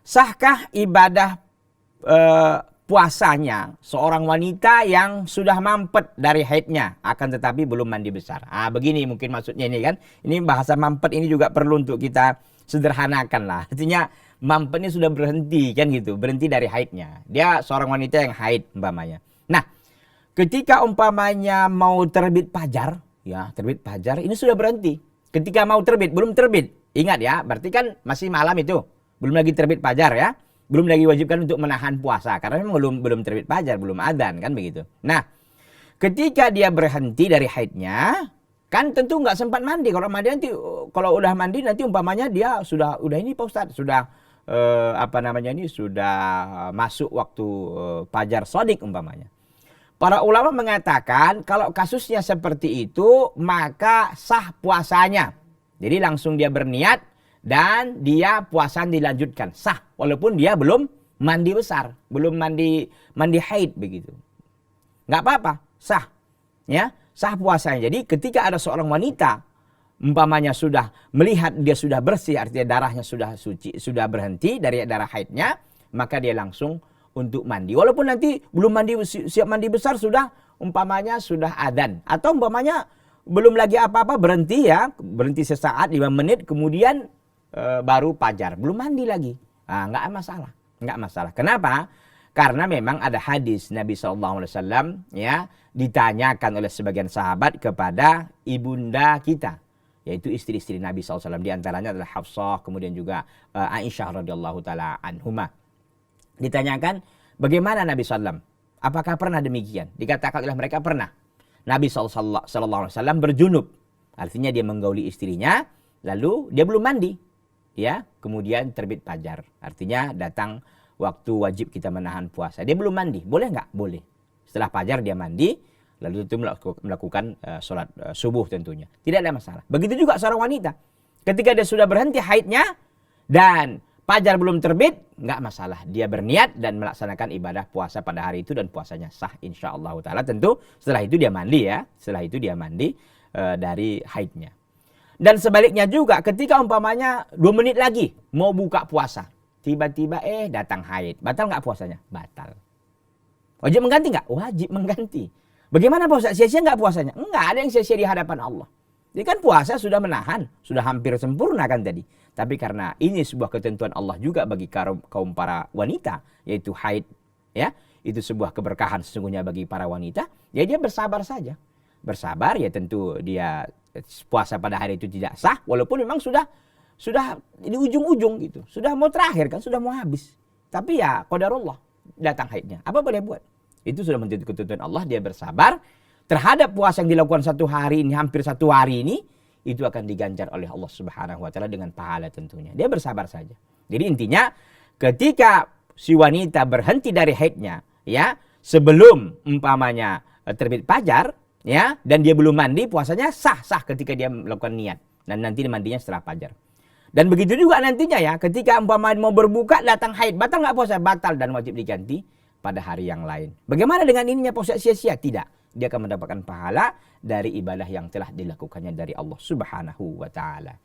sahkah ibadah puasanya seorang wanita yang sudah mampet dari haidnya akan tetapi belum mandi besar? Begini mungkin maksudnya ini kan. Ini bahasa mampet ini juga perlu untuk kita sederhanakan lah. Artinya mampet ini sudah berhenti kan gitu, berhenti dari haidnya. Dia seorang wanita yang haid umpamanya. Nah, ketika umpamanya mau terbit fajar, ya terbit fajar ini sudah berhenti. Ketika mau terbit, belum terbit. Ingat ya, berarti kan masih malam itu. Belum lagi terbit fajar ya. Belum lagi wajibkan untuk menahan puasa karena memang belum terbit fajar, belum adzan kan begitu. Nah, ketika dia berhenti dari haidnya, kan tentu nggak sempat mandi. Kalau mandi nanti, kalau udah mandi nanti umpamanya dia sudah ini Pak Ustadz, sudah sudah masuk waktu fajar shadiq umpamanya. Para ulama mengatakan kalau kasusnya seperti itu maka sah puasanya. Jadi langsung dia berniat dan dia puasa dilanjutkan, sah walaupun dia belum mandi besar, belum mandi haid begitu. Nggak apa-apa, sah. Ya, sah puasanya. Jadi ketika ada seorang wanita umpamanya sudah melihat dia sudah bersih, artinya darahnya sudah suci, sudah berhenti dari darah haidnya, maka dia langsung untuk mandi. Walaupun nanti belum mandi, siap mandi besar sudah umpamanya sudah adzan atau umpamanya belum lagi apa-apa, berhenti ya, berhenti sesaat 5 menit kemudian baru fajar, belum mandi lagi. Nggak masalah, nggak masalah. Kenapa? Karena memang ada hadis Nabi SAW ya ditanyakan oleh sebagian sahabat kepada ibunda kita, yaitu istri-istri Nabi SAW. Di antaranya adalah Hafsah, kemudian juga Aisyah radhiyallahu taala anhuma. Ditanyakan bagaimana Nabi SAW? Apakah pernah demikian? Dikatakan oleh mereka pernah. Nabi SAW berjunub, artinya dia menggauli istrinya, lalu dia belum mandi. Ya, kemudian terbit fajar. Artinya datang waktu wajib kita menahan puasa. Dia belum mandi. Boleh nggak? Boleh. Setelah fajar dia mandi, lalu itu melakukan sholat subuh tentunya. Tidak ada masalah. Begitu juga seorang wanita. Ketika dia sudah berhenti haidnya dan fajar belum terbit, nggak masalah. Dia berniat dan melaksanakan ibadah puasa pada hari itu dan puasanya sah insyaallah ta'ala. Tentu setelah itu dia mandi ya. Setelah itu dia mandi dari haidnya. Dan sebaliknya juga ketika umpamanya 2 menit lagi mau buka puasa. Tiba-tiba datang haid. Batal nggak puasanya? Batal. Wajib mengganti nggak? Wajib mengganti. Bagaimana Pak Ustaz? Sia-sia nggak puasanya? Enggak ada yang sia-sia di hadapan Allah. Jadi kan puasa sudah menahan. Sudah hampir sempurna kan tadi. Tapi karena ini sebuah ketentuan Allah juga bagi kaum para wanita. Yaitu haid. Ya, itu sebuah keberkahan sesungguhnya bagi para wanita. Ya dia bersabar saja. Bersabar ya tentu dia puasa pada hari itu tidak sah walaupun memang sudah di ujung-ujung gitu. Sudah mau terakhir kan, sudah mau habis. Tapi ya qadarullah datang haidnya. Apa boleh buat? Itu sudah menjadi ketentuan Allah, dia bersabar terhadap puasa yang dilakukan 1 hari ini, hampir 1 hari ini, itu akan diganjar oleh Allah Subhanahu wa taala dengan pahala tentunya. Dia bersabar saja. Jadi intinya ketika si wanita berhenti dari haidnya ya, sebelum umpamanya terbit fajar ya, dan dia belum mandi, puasanya sah ketika dia melakukan niat. Dan nanti mandinya setelah fajar. Dan begitu juga nantinya ya, ketika umpamanya mau berbuka datang haid, batal nggak puasa? Batal dan wajib diganti pada hari yang lain. Bagaimana dengan ininya puasa sia-sia? Tidak. Dia akan mendapatkan pahala dari ibadah yang telah dilakukannya dari Allah Subhanahu wa taala.